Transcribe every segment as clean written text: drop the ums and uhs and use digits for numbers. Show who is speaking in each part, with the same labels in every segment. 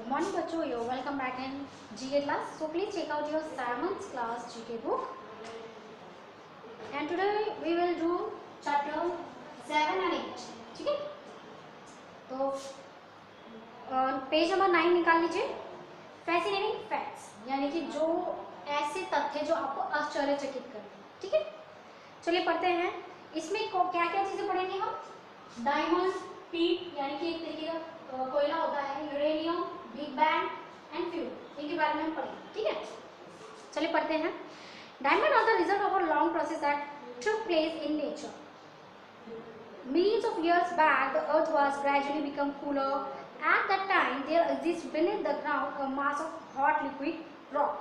Speaker 1: Good morning, bachcho. You're welcome back in GK class. So please check out your 7th class GK book. And today we will do chapter 7 and 8. ठीक है? तो page number 9 निकाल लीजिए. Fascinating facts, यानी कि जो ऐसे तथ्य जो आपको आश्चर्यचकित करते हैं. ठीक है, चलिए पढ़ते हैं. इसमें क्या क्या चीजें पढ़ेंगे हम. डायमंड, पीट यानी कि एक तरीके का कोयला होता है, uranium, big bang and fuel, इनके बारे में हम पढ़ेंगे. ठीक है, चलिए पढ़ते हैं. Diamond are the result of a long process that took place in nature. Millions of years back, the earth was gradually become cooler. At that time, there exists beneath the ground a mass of hot liquid rock.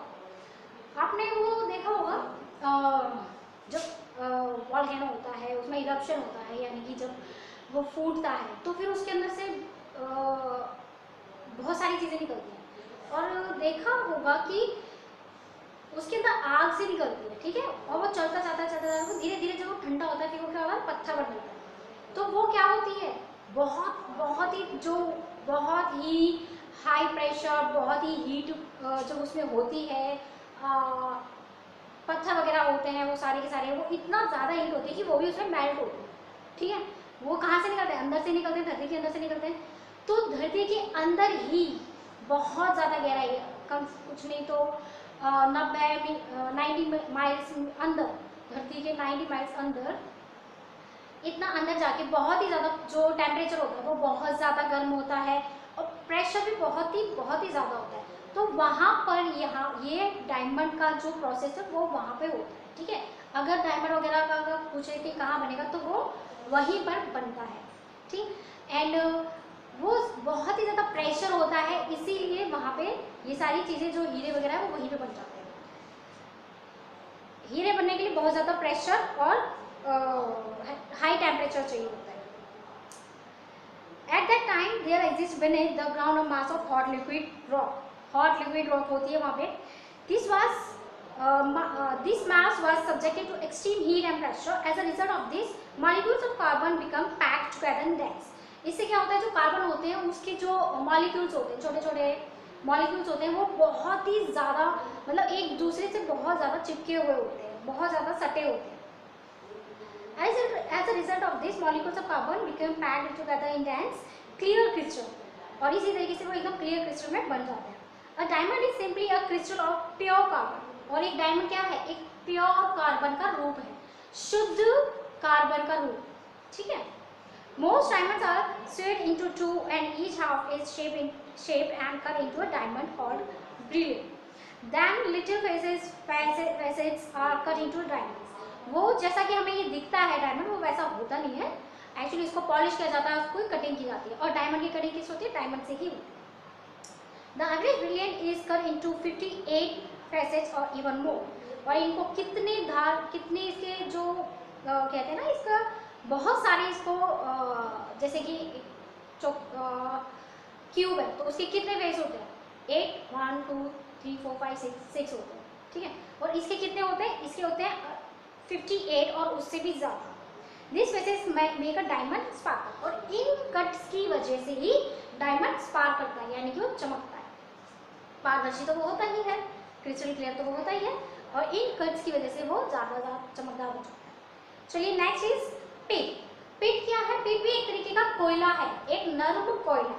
Speaker 1: आपने वो देखा होगा जब volcano होता है, उसमें eruption होता है, यानी कि जब वो फूटता है तो फिर उसके अंदर से बहुत सारी चीज़ें निकलती हैं. और देखा होगा कि उसके अंदर आग से निकलती है. ठीक है, और वो चलता जाता वो धीरे धीरे जब वो ठंडा होता है फिर वो क्या होता है, पत्थर बन जाता है. तो वो क्या होती है, बहुत ही हाई प्रेशर, बहुत ही हीट जब उसमें होती है, पत्थर वगैरह होते हैं वो सारे के सारे, वो इतना ज़्यादा हीट होती है कि वो भी उसमें मेल्ट होते हैं. ठीक है, वो कहाँ से निकलते हैं, अंदर से निकलते हैं, धरती के अंदर से निकलते हैं. तो धरती के अंदर ही बहुत ज़्यादा गहराई है, कम कुछ नहीं तो 90 माइल्स अंदर, धरती के 90 माइल्स अंदर, इतना अंदर जाके बहुत ही ज़्यादा जो टेम्परेचर होता है वो बहुत ज़्यादा गर्म होता है और प्रेशर भी बहुत ही ज़्यादा होता है. तो वहाँ पर ये डायमंड का जो प्रोसेस है वो वहाँ पे होता है. ठीक है, अगर डायमंड वगैरह का पूछे कि कहाँ बनेगा तो वो वहीं पर बनता है. ठीक, एंड वो बहुत ही ज़्यादा प्रेशर होता है, इसीलिए वहाँ पे ये सारी चीज़ें जो हीरे वगैरह है वो वहीं पे बन जाते हैं. हीरे बनने के लिए बहुत ज़्यादा प्रेशर और हाई टेम्परेचर चाहिए होता है. At that time there exist beneath the ground of mass of hot liquid rock. Hot liquid rock होती है वहाँ पे. This mass was subjected to extreme heat and pressure. As a result of this, molecules of carbon become packed together in dense. इससे क्या होता है, जो carbon होते हैं उसके जो मॉलिक्यूल्स होते हैं, छोटे छोटे मॉलिक्यूल्स होते हैं, वो बहुत ही ज़्यादा मतलब एक दूसरे से बहुत ज़्यादा चिपके हुए होते हैं, बहुत ज़्यादा सटे होते हैं. As a result of this, molecules of carbon become packed together in dense, clear crystal. और इसी तरीके से वो एकदम क्लियर क्रिस्टल में बन जाते हैं. A diamond is simply a crystal of pure carbon. और एक डायमंड क्या है, एक प्योर कार्बन का रूप है, शुद्ध कार्बन का रूप. ठीक है, most diamonds are split into two and each half is shaped and cut into a diamond called brilliant. Then little facets are cut into diamonds. वो जैसा कि हमें ये दिखता है डायमंड, वो वैसा होता नहीं है. एक्चुअली इसको पॉलिश किया जाता है, उसको कटिंग की जाती है. और डायमंड की कटिंग किस होती है, डायमंड से ही होती है. The average brilliant is cut into 58 facets और इवन मोर. और इनको कितने इसके जो कहते हैं ना, इसका बहुत सारे इसको जैसे कि क्यूब है तो उसके कितने फेस होते हैं, 8, 1, 2, 3, 4, 5, 6 होते हैं. ठीक है, और इसके कितने होते हैं, इसके होते हैं 58 और उससे भी ज़्यादा. This faces make a diamond sparkle. और इन कट्स की वजह से ही डायमंड स्पार्क करता है, यानी कि वो चमकता है. पारदर्शी तो वो होता ही है, क्रिस्टल क्लियर तो वो होता ही है, और इन कट्स की वजह से वो ज़्यादा चमकदार हो जाता है. चलिए नेक्स्ट इज पिट. पिट क्या है, पिट भी एक तरीके का कोयला है, एक नर्म कोयला.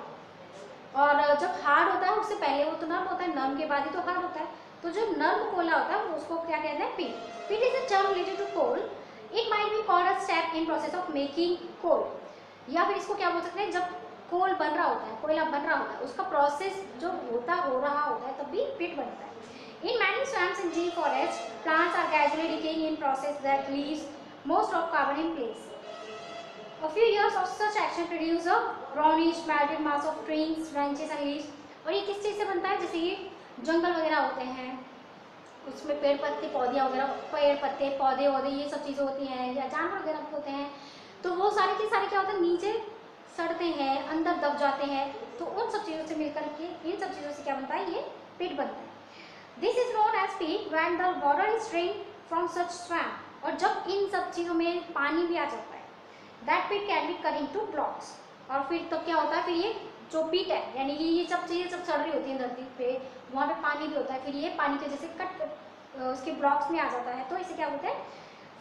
Speaker 1: और जब हार्ड होता है उससे पहले वो तो नर्म होता है, नर्म के बाद ही तो हार्ड होता है. तो जो नर्म कोयला होता है उसको क्या कहते हैं, pit. Pit is a term related to coal. It might be called a step in process of making coal. या फिर इसको क्या बोल सकते हैं, जब कोल बन रहा होता है, कोयला बन रहा होता है, उसका प्रोसेस जो हो रहा होता है तब भी पिट बनता है. In many swamps and deep forests, plants are gradually decaying in process that leaves most of carbon in place. A few years of such action produce a brownish melted mass of twigs, branches and leaves. और ये किस चीज़ से बनता है, जैसे ये जंगल वगैरह होते हैं, उसमें पेड़ पत्ते पौधे वगैरह, पेड़ पत्ते पौधे वौधे ये सब चीज़ें होती हैं, या जानवर वगैरह होते हैं, तो वो सारे के सारे क्या होते हैं, नीचे सड़ते हैं, अंदर दब जाते हैं. तो उन सब चीज़ों से मिलकर के इन सब चीज़ों से क्या बनता है, ये पिट बनता है. This is known as peat when the water is drained from such swamp. और जब इन सब चीज़ों में पानी भी आ जाता है, that pit can be cut into blocks. और फिर तब क्या होता है, फिर ये जो पीट है यानी कि ये सब चीज़ें जब चढ़ रही होती है धरती पे, वहाँ पे पानी भी होता है, फिर ये पानी के जैसे कट उसके ब्लॉक्स में आ जाता है, तो इसे क्या बोलते हैं,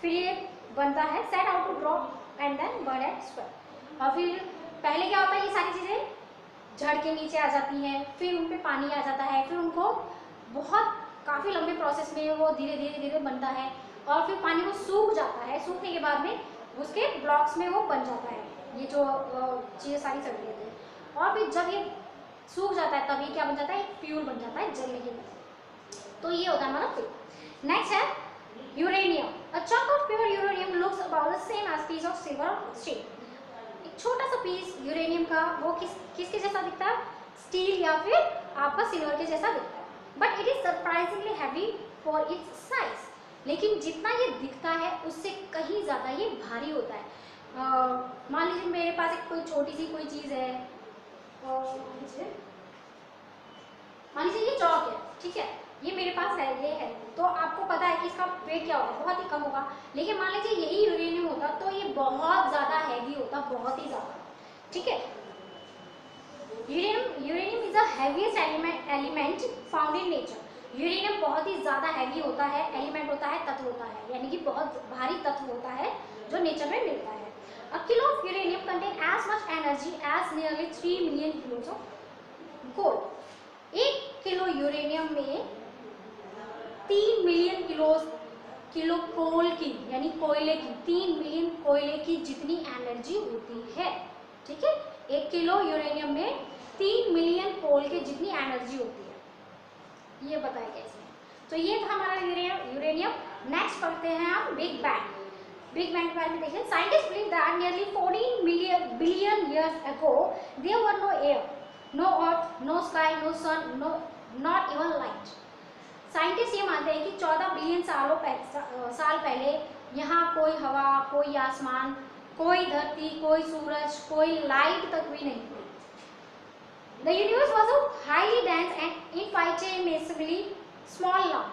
Speaker 1: फिर ये बनता है set out to drop and then burn and swell. और फिर पहले क्या होता है, ये सारी चीज़ें झड़ के नीचे आ जाती हैं, फिर उन पे पानी आ जाता है, फिर उनको बहुत काफ़ी लंबे प्रोसेस में वो धीरे धीरे धीरे बनता है, और फिर पानी वो सूख जाता है, सूखने के बाद में उसके ब्लॉक्स में वो बन जाता है, ये जो चीज़ें सारी चल रही होती है। और फिर जब ये सूख जाता है तब ये क्या बन जाता है, एक फ्यूल बन जाता है जलने के लिए। तो ये होता है हमारा फ्यूल। नेक्स्ट है uranium. A chunk of pure uranium looks about the same as piece of silver steel. एक छोटा सा पीस यूरेनियम का वो किसके जैसा दिखता है, स्टील या फिर आपका सिल्वर के जैसा दिखता है, but it is surprisingly heavy for its size. लेकिन जितना ये दिखता है उससे कहीं ज़्यादा ये भारी होता है। मान लीजिए मेरे पास एक कोई छोटी सी कोई चीज़ है, मान लीजिए ये चौक है, ठीक है, ये मेरे पास है, ये है, तो आपको पता है कि इसका वेट क्या होगा, बहुत ही कम होगा। लेकिन मान लीजिए यही यूरेनियम होता तो ये बहुत ज़्यादा हैवी होता, बहुत ही ज़्यादा, ठीक है। Uranium is the heaviest element found in nature. Uranium बहुत ही ज़्यादा हैवी होता है, एलिमेंट होता है, तत्व होता है, यानी कि बहुत भारी तत्व होता है जो नेचर में मिलता है। A kilo of uranium contain as much energy as nearly 3 million kilos of gold. 1 kilo uranium में 3 मिलियन किलो कोल की यानी कोयले की 3 मिलियन कोयले की जितनी एनर्जी होती है, ठीक है। 1 किलो यूरेनियम में 3 मिलियन कोल के जितनी एनर्जी होती है, ये बताया गया इसमें। तो ये था हमारा यूरेनियम। नेक्स्ट पढ़ते हैं हम बिग बैंग। बिग बैंग के बारे में देखिए, scientist believe that nearly 14 billion years ago there were no air, no earth, no sky, no sun, no not even light. Scientist ये मानते हैं कि 14 बिलियन साल पहले यहाँ कोई हवा, कोई आसमान, कोई धरती, कोई सूरज, कोई लाइट तक भी नहीं थी। The universe was a highly dense and infinitesimally small lump.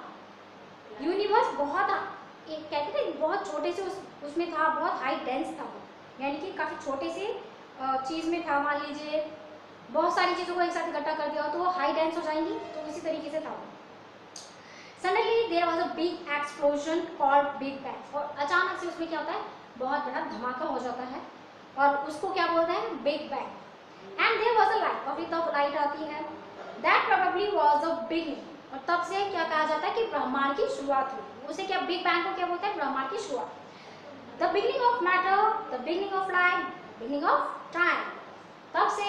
Speaker 1: Universe बहुत एक कहते थे बहुत छोटे से उसमें था, बहुत हाई डेंस था, यानी कि काफ़ी छोटे से चीज़ में था। मान लीजिए बहुत सारी चीज़ों को एक साथ इकट्ठा कर दिया तो वो हाई डेंस हो जाएंगी, तो इसी तरीके से था। Suddenly there was a big explosion called big bang, और अचानक से उसमें क्या होता है, बहुत बड़ा धमाका हो जाता है, और उसको क्या बोलते हैं, big bang. And there was a light, और फिर तब लाइट आती है, that probably was the beginning, और तब से क्या कहा जाता है कि ब्रह्मांड की शुरुआत हुई। उसे क्या, बिग बैंग को क्या बोलते हैं, ब्रह्मांड की शुरुआत। The beginning of matter, the beginning of light, beginning of time, तब से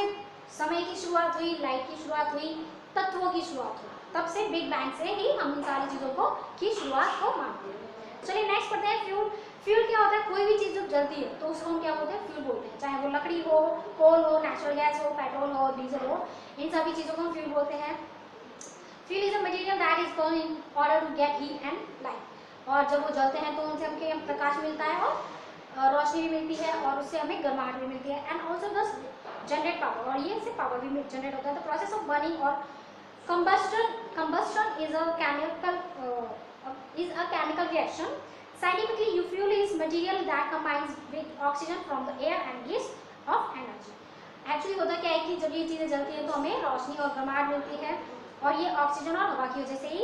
Speaker 1: समय की शुरुआत हुई, लाइट की शुरुआत हुई, तत्वों की शुरुआत हुई, तब से बिग बैंग से ही हम इन सारी चीज़ों को की शुरुआत को मानते हैं। चलिए नेक्स्ट पढ़ते हैं फ्यूल। फ्यूल क्या होता है, कोई भी चीज़ जब जलती है तो उसको हम क्या बोलते हैं, फ्यूल बोलते हैं, चाहे वो लकड़ी हो, कोल हो, नेचुरल गैस हो, पेट्रोल हो, डीजल हो, इन सभी चीज़ों को हम फ्यूल बोलते हैं। Fuel is a material that is burn in order to get heat and light, और जब वो जलते हैं तो उनसे हमें प्रकाश मिलता है और रोशनी भी मिलती है, और उससे हमें गर्माहट भी मिलती है, एंड ऑल्सो दस जनरेट पावर, और ये इससे पावर भी जनरेट होता है। द प्रोसेस ऑफ बर्निंग और combustion is a chemical reaction. Scientifically, fuel is material that combines with oxygen from the air and gives off energy. Actually होता क्या है कि जब ये चीज़ें जलती हैं तो हमें रोशनी और गर्माहट मिलती है, और ये ऑक्सीजन और हवा की वजह से ही,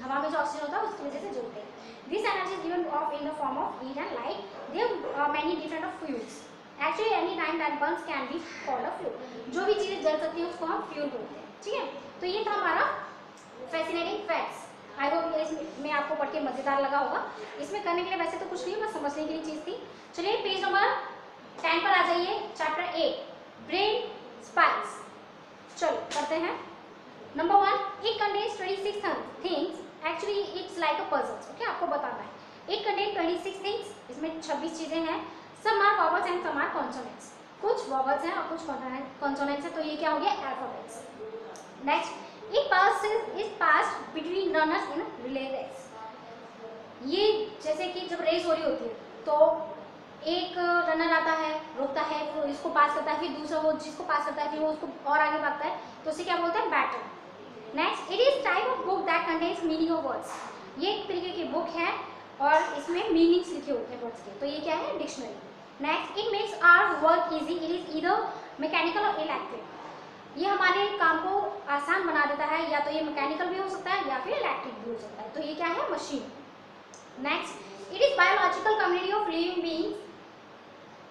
Speaker 1: हवा में जो ऑक्सीजन होता है उसकी वजह से जलते हैं। This energy is given off in the form of heat and light. There are many different of fuels. Actually, any time that burns can be called a fuel. जो भी चीज़ें जल सकती हैं उसको हम फ्यूल बोलते हैं, ठीक है। तो ये था हमारा फैसिनेटिंग फैक्ट्स। आई होप इसमें आपको पढ़ के मज़ेदार लगा होगा। इसमें करने के लिए वैसे तो कुछ नहीं, बस समझने के लिए चीज़ थी। चलिए पेज नंबर 10 पर आ जाइए, चैप्टर 8 ब्रेन स्पाइक्स। चलो करते हैं। Number 1, it contains 26 things, actually it's like a puzzles, okay, आपको बताना है। इट कंटेन 26 थिंग्स, इसमें 26 चीज़ें हैं। Some are vowels and some are consonants, कुछ वॉवल्स हैं और कुछ कॉन्सोनेंट्स हैं, तो ये क्या हो गया, alphabets. Next, it passed between runners in relay race. ये जैसे कि जब रेस हो रही होती है तो एक रनर आता है, रुकता है, वो इसको पास करता है, फिर दूसरा वो जिसको पास करता है फिर वो उसको और आगे भागता है, तो उसे क्या बोलते हैं, battle. Next, it is type of book that contains meaning of words. ये एक तरीके की बुक है और इसमें मीनिंग्स लिखे होते हैं वर्ड्स के, तो ये क्या है, dictionary. Next, it makes our work easy, it is either mechanical और इलेक्ट्रिक। ये हमारे काम को आसान बना देता है, या तो ये मैकेनिकल भी हो सकता है या फिर इलेक्ट्रिक भी हो सकता है, तो ये क्या है, machine. Next, it is biological community of living beings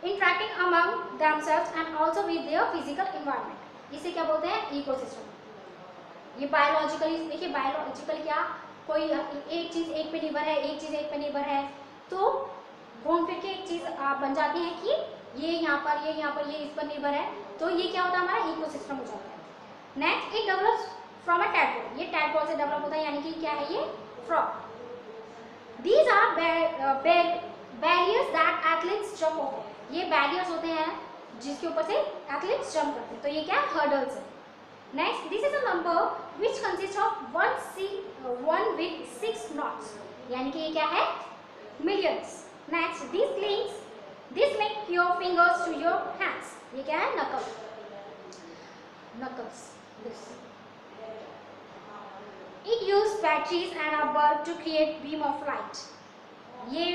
Speaker 1: interacting among themselves and also with their physical environment. इसे क्या बोलते हैं, इकोसिस्टम। ये बायोलॉजिकली, देखिए बायोलॉजिकल क्या, कोई एक चीज एक पे निर्भर है, एक चीज एक पे निर्भर है, तो घूम फिर के एक चीज बन जाती है कि ये यहाँ पर, ये यहाँ पर, ये इस पर निर्भर है, तो ये क्या होता है, हमारा इकोसिस्टम हो जाता है। Next, it develops from a tadpole. ये टैडपोल से डेवलप होता है, यानी कि क्या है, ये frog. These are barriers that athletes jump over. ये barriers होते हैं जिसके ऊपर से athletes jump करते हैं, तो ये क्या है, hurdles है। Next, this is a number which consists of one with 6 knots, यानी कि ये क्या है, millions. Next, this link your fingers to your hands. ये क्या है, knuckles. This. It uses batteries and a bulb to create beam of light. ये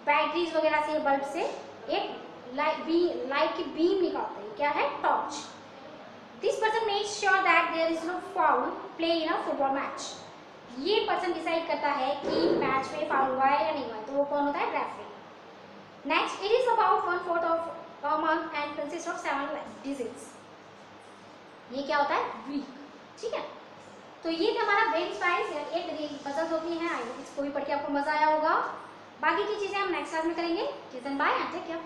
Speaker 1: batteries वगैरह से, बल्ब से एक लाइट की बीम निकालते हैं, क्या है, torch. This person makes sure that there is no foul play in a football match. ये पर्सन डिसाइड करता है कि मैच में फाउल हुआ है या नहीं हुआ है, तो वो कौन होता है, referee. Next, it is about 1/4 of a month and consists of 7 digits. ये क्या होता है, वीक, ठीक है। तो ये था हमारा ब्रेन स्पाइस, एक पजल्स होती हैं, इसको भी पढ़ के आपको मजा आया होगा। बाकी की चीजें हम नेक्स्ट क्लास में करेंगे। Bye, take care.